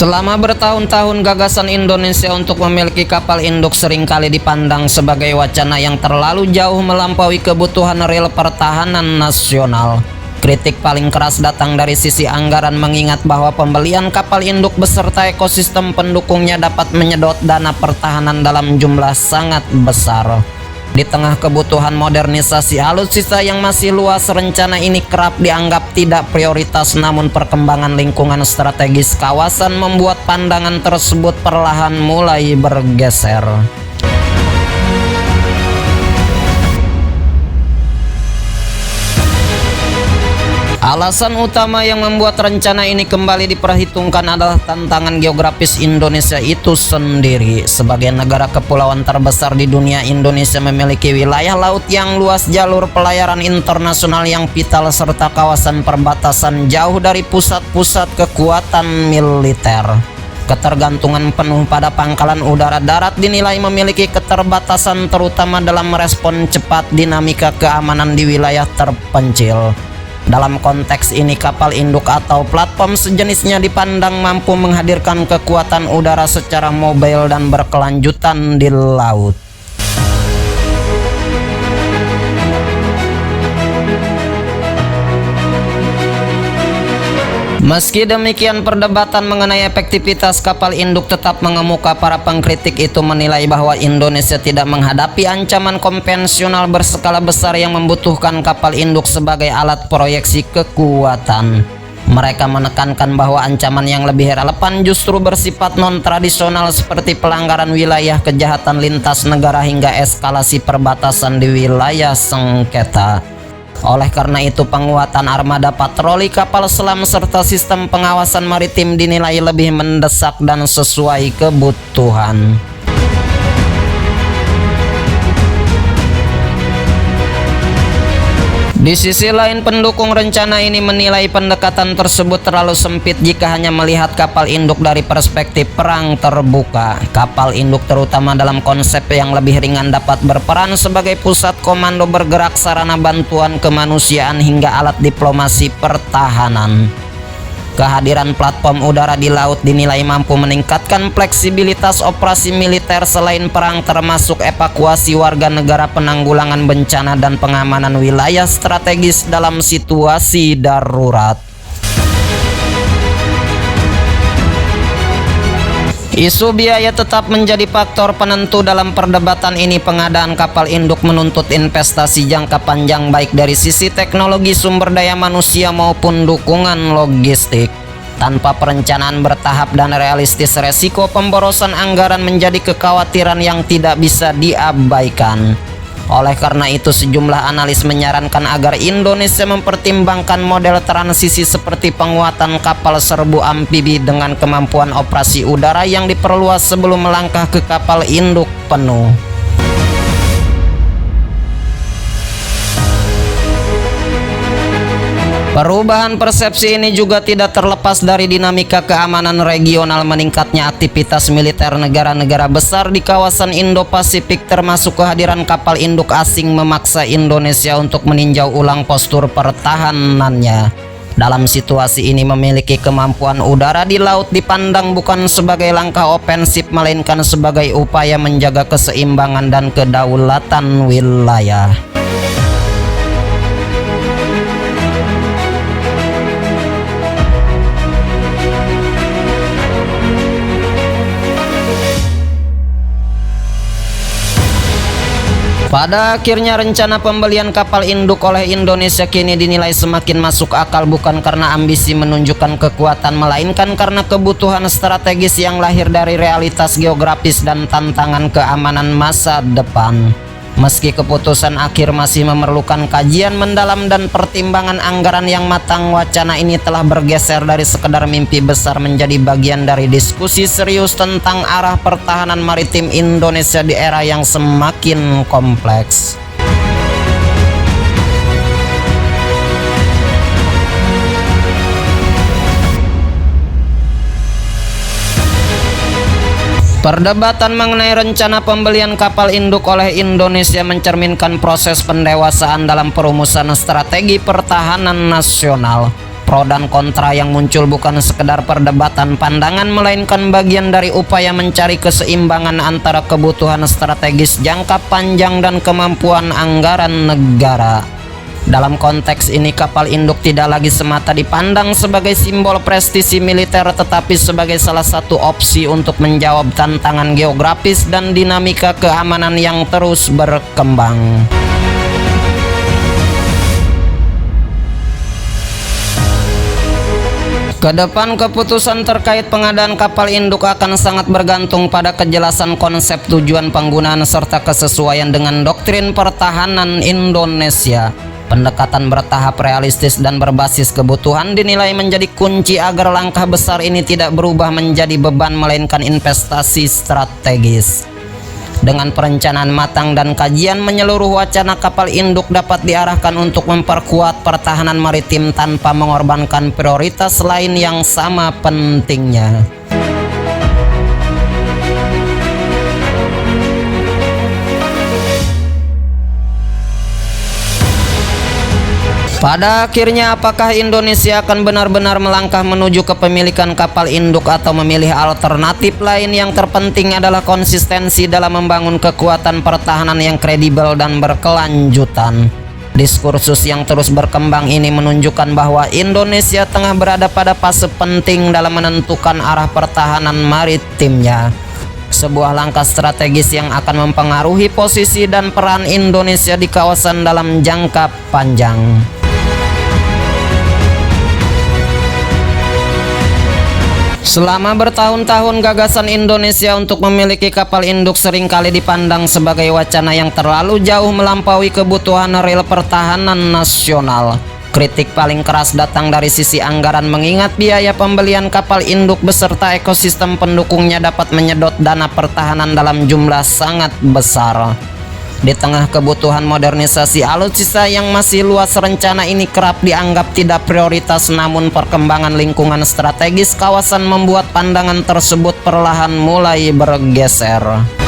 Selama bertahun-tahun gagasan Indonesia untuk memiliki kapal induk seringkali dipandang sebagai wacana yang terlalu jauh melampaui kebutuhan real pertahanan nasional. Kritik paling keras datang dari sisi anggaran, mengingat bahwa pembelian kapal induk beserta ekosistem pendukungnya dapat menyedot dana pertahanan dalam jumlah sangat besar. Di tengah kebutuhan modernisasi alutsista yang masih luas, rencana ini kerap dianggap tidak prioritas, namun perkembangan lingkungan strategis kawasan membuat pandangan tersebut perlahan mulai bergeser. Alasan utama yang membuat rencana ini kembali diperhitungkan adalah tantangan geografis Indonesia itu sendiri. Sebagai negara kepulauan terbesar di dunia, Indonesia memiliki wilayah laut yang luas, jalur pelayaran internasional yang vital, serta kawasan perbatasan jauh dari pusat-pusat kekuatan militer. Ketergantungan penuh pada pangkalan udara darat dinilai memiliki keterbatasan, terutama dalam merespon cepat dinamika keamanan di wilayah terpencil. Dalam konteks ini, kapal induk atau platform sejenisnya dipandang mampu menghadirkan kekuatan udara secara mobile dan berkelanjutan di laut. Meski demikian, perdebatan mengenai efektivitas kapal induk tetap mengemuka. Para pengkritik itu menilai bahwa Indonesia tidak menghadapi ancaman konvensional berskala besar yang membutuhkan kapal induk sebagai alat proyeksi kekuatan. Mereka menekankan bahwa ancaman yang lebih relevan justru bersifat non-tradisional, seperti pelanggaran wilayah, kejahatan lintas negara, hingga eskalasi perbatasan di wilayah sengketa. Oleh karena itu, penguatan armada patroli, kapal selam, serta sistem pengawasan maritim dinilai lebih mendesak dan sesuai kebutuhan. Di sisi lain, pendukung rencana ini menilai pendekatan tersebut terlalu sempit jika hanya melihat kapal induk dari perspektif perang terbuka. Kapal induk, terutama dalam konsep yang lebih ringan, dapat berperan sebagai pusat komando bergerak, sarana bantuan kemanusiaan, hingga alat diplomasi pertahanan. Kehadiran platform udara di laut dinilai mampu meningkatkan fleksibilitas operasi militer selain perang, termasuk evakuasi warga negara, penanggulangan bencana, dan pengamanan wilayah strategis dalam situasi darurat. Isu biaya tetap menjadi faktor penentu dalam perdebatan ini. Pengadaan kapal induk menuntut investasi jangka panjang, baik dari sisi teknologi, sumber daya manusia, maupun dukungan logistik. Tanpa perencanaan bertahap dan realistis, resiko pemborosan anggaran menjadi kekhawatiran yang tidak bisa diabaikan. Oleh karena itu, sejumlah analis menyarankan agar Indonesia mempertimbangkan model transisi seperti penguatan kapal serbu amfibi dengan kemampuan operasi udara yang diperluas sebelum melangkah ke kapal induk penuh. Perubahan persepsi ini juga tidak terlepas dari dinamika keamanan regional. Meningkatnya aktivitas militer negara-negara besar di kawasan Indo-Pasifik, termasuk kehadiran kapal induk asing, memaksa Indonesia untuk meninjau ulang postur pertahanannya. Dalam situasi ini, memiliki kemampuan udara di laut dipandang bukan sebagai langkah ofensif, melainkan sebagai upaya menjaga keseimbangan dan kedaulatan wilayah. Pada akhirnya, rencana pembelian kapal induk oleh Indonesia kini dinilai semakin masuk akal, bukan karena ambisi menunjukkan kekuatan, melainkan karena kebutuhan strategis yang lahir dari realitas geografis dan tantangan keamanan masa depan. Meski keputusan akhir masih memerlukan kajian mendalam dan pertimbangan anggaran yang matang, wacana ini telah bergeser dari sekedar mimpi besar menjadi bagian dari diskusi serius tentang arah pertahanan maritim Indonesia di era yang semakin kompleks. Perdebatan mengenai rencana pembelian kapal induk oleh Indonesia mencerminkan proses pendewasaan dalam perumusan strategi pertahanan nasional. Pro dan kontra yang muncul bukan sekedar perdebatan pandangan, melainkan bagian dari upaya mencari keseimbangan antara kebutuhan strategis jangka panjang dan kemampuan anggaran negara. Dalam konteks ini, kapal induk tidak lagi semata dipandang sebagai simbol prestisi militer, tetapi sebagai salah satu opsi untuk menjawab tantangan geografis dan dinamika keamanan yang terus berkembang. Kedepan, keputusan terkait pengadaan kapal induk akan sangat bergantung pada kejelasan konsep tujuan penggunaan serta kesesuaian dengan doktrin pertahanan Indonesia. Pendekatan bertahap, realistis, dan berbasis kebutuhan dinilai menjadi kunci agar langkah besar ini tidak berubah menjadi beban melainkan investasi strategis. Dengan perencanaan matang dan kajian menyeluruh, wacana kapal induk dapat diarahkan untuk memperkuat pertahanan maritim tanpa mengorbankan prioritas lain yang sama pentingnya. Pada akhirnya, apakah Indonesia akan benar-benar melangkah menuju kepemilikan kapal induk atau memilih alternatif lain? Yang terpenting adalah konsistensi dalam membangun kekuatan pertahanan yang kredibel dan berkelanjutan. Diskursus yang terus berkembang ini menunjukkan bahwa Indonesia tengah berada pada fase penting dalam menentukan arah pertahanan maritimnya. Sebuah langkah strategis yang akan mempengaruhi posisi dan peran Indonesia di kawasan dalam jangka panjang. Selama bertahun-tahun, gagasan Indonesia untuk memiliki kapal induk seringkali dipandang sebagai wacana yang terlalu jauh melampaui kebutuhan real pertahanan nasional. Kritik paling keras datang dari sisi anggaran, mengingat biaya pembelian kapal induk beserta ekosistem pendukungnya dapat menyedot dana pertahanan dalam jumlah sangat besar. Di tengah kebutuhan modernisasi alutsista yang masih luas, rencana ini kerap dianggap tidak prioritas, namun perkembangan lingkungan strategis kawasan membuat pandangan tersebut perlahan mulai bergeser.